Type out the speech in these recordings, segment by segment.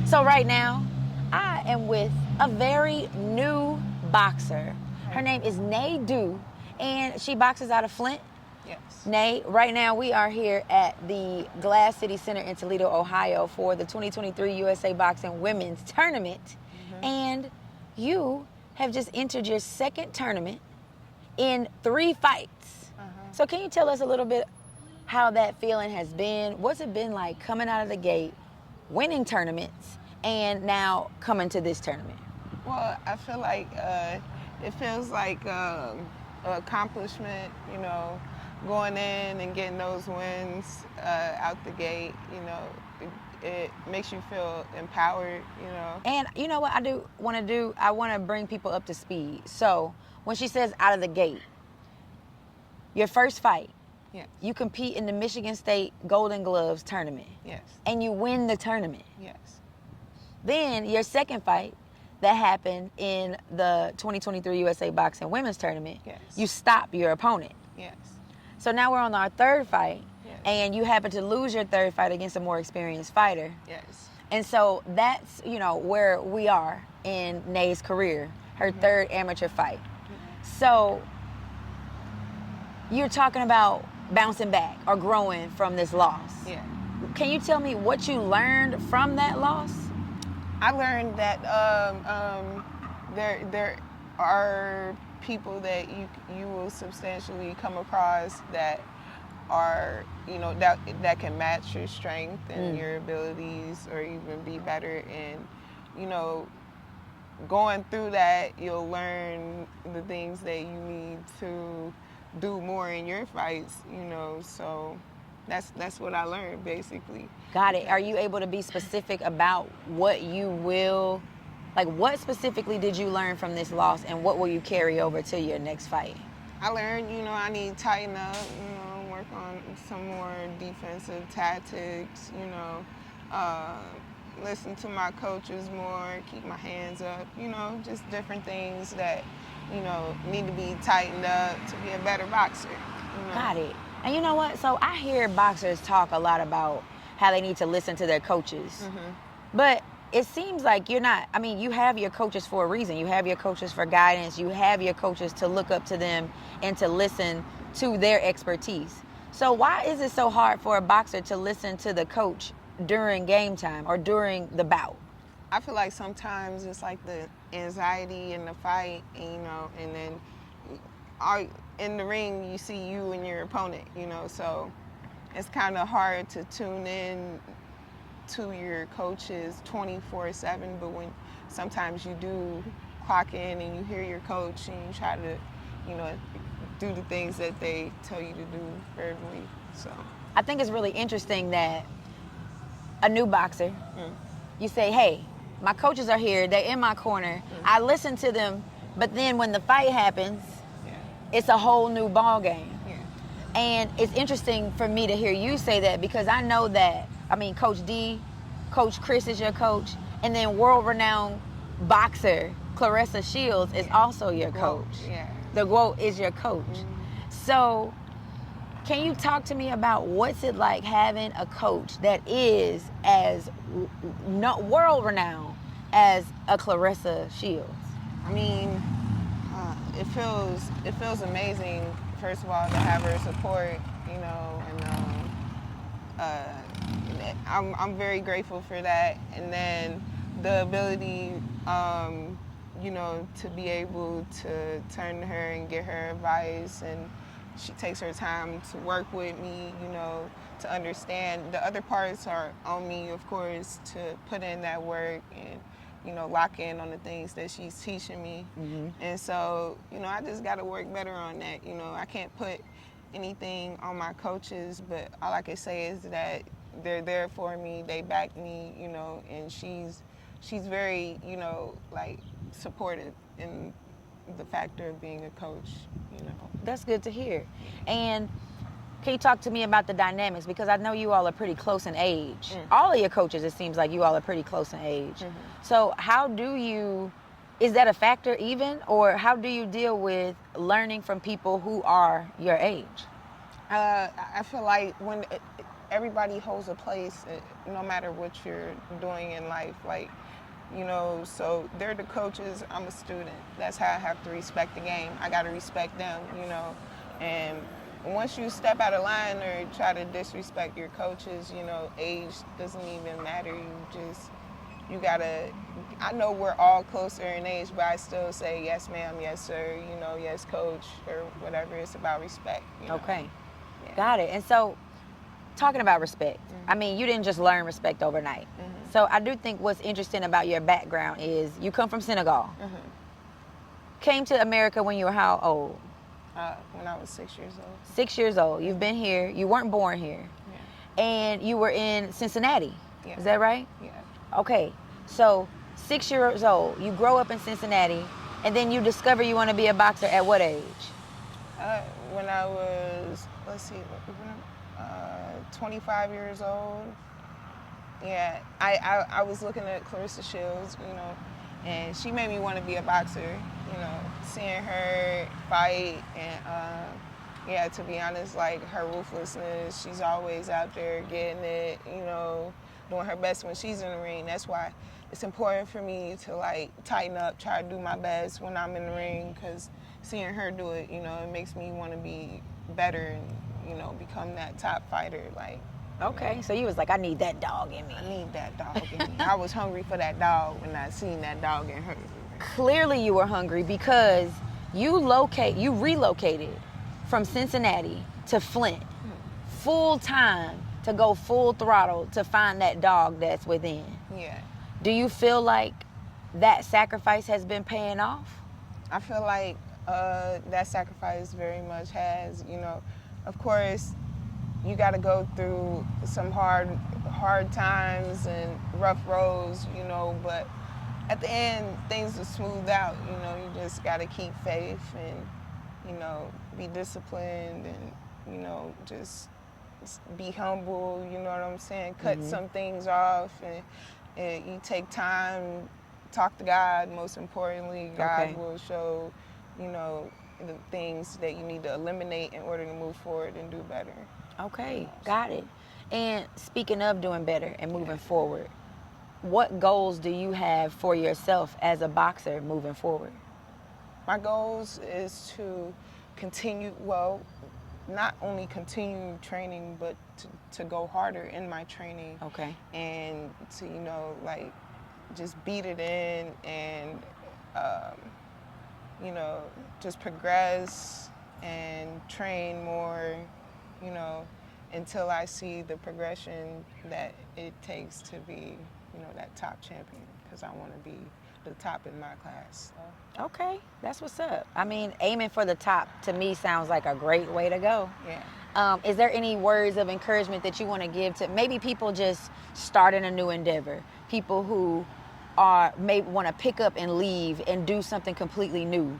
So right now, I am with a very new boxer. Her name is Ndeye Diouf, and she boxes out of Flint. Yes. Ndeye, right now we are here at the Glass City Center in Toledo, Ohio for the 2023 USA Boxing Women's Tournament. And you have just entered your second tournament in 3 fights. So can you tell us a little bit how that feeling has been? What's it been like coming out of the gate, winning tournaments, and now coming to this tournament? Well, I feel like it feels like an accomplishment, you know, going in and getting those wins out the gate, you know. It makes you feel empowered, you know. And you know what I want to bring people up to speed. So when she says out of the gate, your first fight, Yes. you compete in the Michigan State Golden Gloves tournament. Yes. And you win the tournament. Yes. Then your second fight that happened in the 2023 USA Boxing Women's Tournament, Yes. you stop your opponent. Yes. So now we're on our third fight, Yes. and you happen to lose your third fight against a more experienced fighter. Yes. And so that's, you know, where we are in Ndeye's career, her third amateur fight. So you're talking about bouncing back or growing from this loss. Yeah. Can you tell me what you learned from that loss? I learned that there are people that you will substantially come across that are, you know, that can match your strength and your abilities or even be better. And, you know, going through that, you'll learn the things that you need to do more in your fights, you know. So that's what I learned, basically. Got it. Are you able to be specific about what you will, like what specifically did you learn from this loss and what will you carry over to your next fight? I learned, you know, I need to tighten up, you know, work on some more defensive tactics, you know, listen to my coaches more, keep my hands up, you know, just different things that, you know, need to be tightened up to be a better boxer. You know? Got it. And you know what? So I hear boxers talk a lot about how they need to listen to their coaches. But it seems like you're not, I mean, you have your coaches for a reason. You have your coaches for guidance. You have your coaches to look up to them and to listen to their expertise. So why is it so hard for a boxer to listen to the coach during game time or during the bout? I feel like sometimes it's like the anxiety in the fight, you know, and then in the ring you see you and your opponent, you know, so it's kind of hard to tune in to your coaches 24/7, but when sometimes you do clock in and you hear your coach and you try to, you know, do the things that they tell you to do verbally. So I think it's really interesting that a new boxer, you say, hey, my coaches are here, they're in my corner, I listen to them, but then when the fight happens, it's a whole new ball game. And it's interesting for me to hear you say that because I know that, I mean, Coach D, Coach Chris is your coach, and then world-renowned boxer Claressa Shields is also your coach. The GWOAT is your coach. So can you talk to me about what's it like having a coach that is as world-renowned as a Claressa Shields? I mean, it feels amazing, first of all, to have her support, you know, and I'm very grateful for that. And then the ability, you know, to be able to turn to her and get her advice, and she takes her time to work with me, you know, to understand. The other parts are on me, of course, to put in that work and, you know, lock in on the things that she's teaching me. And so, you know, I just got to work better on that. You know, I can't put anything on my coaches, but all I can say is that they're there for me, they back me, you know, and she's very, you know, like supportive in the factor of being a coach, you know. That's good to hear. And can you talk to me about the dynamics? Because I know you all are pretty close in age. All of your coaches, it seems like you all are pretty close in age. So how do you, is that a factor even? Or how do you deal with learning from people who are your age? I feel like when everybody holds a place, no matter what you're doing in life. Like, you know, so they're the coaches, I'm a student. That's how I have to respect the game. I got to respect them, you know. And once you step out of line or try to disrespect your coaches, you know, age doesn't even matter. You gotta, I know we're all closer in age, but I still say yes ma'am, yes sir, you know, yes coach, or whatever. It's about respect, you know? Okay. Yeah. Got it. And so, talking about respect, I mean, you didn't just learn respect overnight. So I do think what's interesting about your background is you come from Senegal. Came to America when you were how old? When I was 6 years old. 6 years old. You've been here. You weren't born here. Yeah. And you were in Cincinnati. Yeah. Is that right? Yeah. Okay. So 6 years old, you grow up in Cincinnati, and then you discover you want to be a boxer at what age? When I was, 25 years old. Yeah, I was looking at Claressa Shields, you know, and she made me want to be a boxer, you know, seeing her fight. And yeah, to be honest, like, her ruthlessness, she's always out there getting it, you know, doing her best when she's in the ring. That's why it's important for me to, like, tighten up, try to do my best when I'm in the ring, because seeing her do it, you know, it makes me want to be better and, you know, become that top fighter. Like, Okay, so you was like, I need that dog in me. I need that dog in me. I was hungry for that dog when I seen that dog in her. Clearly you were hungry because you relocated from Cincinnati to Flint full time to go full throttle to find that dog that's within. Yeah. Do you feel like that sacrifice has been paying off? I feel like that sacrifice very much has, you know, of course, you got to go through some hard times and rough roads, you know, but at the end, things will smooth out, you know. You just got to keep faith and, you know, be disciplined and, you know, just be humble, you know what I'm saying? Cut some things off, and you take time, talk to God, most importantly. God will show, you know, the things that you need to eliminate in order to move forward and do better. Okay, got it. And speaking of doing better and moving forward, what goals do you have for yourself as a boxer moving forward? My goals is to continue, not only continue training, but to go harder in my training. Okay. And to, you know, like, just beat it in and, you know, just progress and train more, you know, until I see the progression that it takes to be, you know, that top champion, because I want to be the top in my class. So. Okay, that's what's up. I mean, aiming for the top to me sounds like a great way to go. Yeah. Is there any words of encouragement that you want to give to maybe people just starting a new endeavor, people who may want to pick up and leave and do something completely new?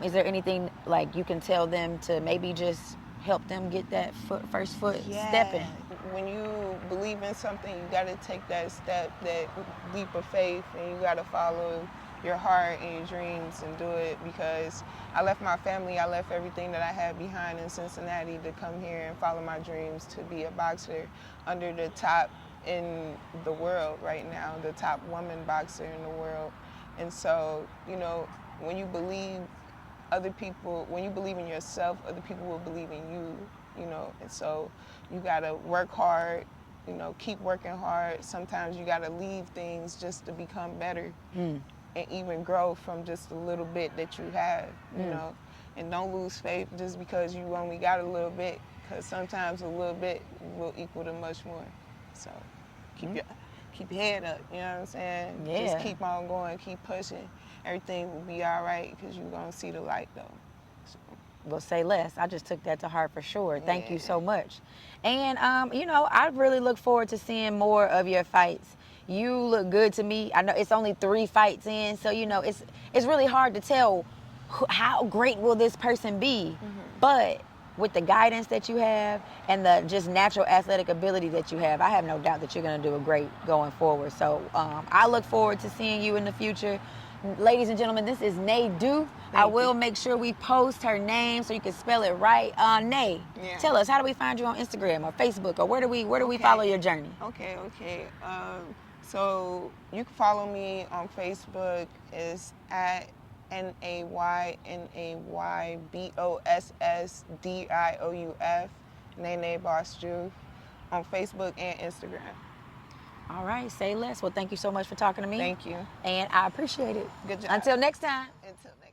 Is there anything like you can tell them to maybe just help them get that first foot stepping? When you believe in something, you got to take that step, that leap of faith, and you got to follow your heart and your dreams and do it, because I left my family, I left everything that I had behind in Cincinnati to come here and follow my dreams to be a boxer under the top in the world right now, the top woman boxer in the world. And so, you know, when you believe when you believe in yourself, other people will believe in you, you know. And so you gotta work hard, you know, keep working hard. Sometimes you gotta leave things just to become better and even grow from just a little bit that you have, you know. And don't lose faith just because you only got a little bit, because sometimes a little bit will equal to much more. So keep your head up, you know what I'm saying? Yeah. Just keep on going, keep pushing. Everything will be all right, because you're going to see the light, though. So. Well, say less. I just took that to heart for sure. Thank you so much. And, you know, I really look forward to seeing more of your fights. You look good to me. I know it's only 3 fights in, so, you know, it's really hard to tell how great will this person be. But with the guidance that you have and the just natural athletic ability that you have, I have no doubt that you're going to do a great going forward. So I look forward to seeing you in the future Ladies and gentlemen, this is Ndeye Diouf. I will make sure we post her name so you can spell it right. Ndeye, tell us, how do we find you on Instagram or Facebook, or where do we follow your journey? Okay. So you can follow me on Facebook. It's at NAYBOSSDIOUF, Ndeye Diouf, on Facebook and Instagram. All right, say less. Well, thank you so much for talking to me. Thank you. And I appreciate it. Good job. Until next time. Until next.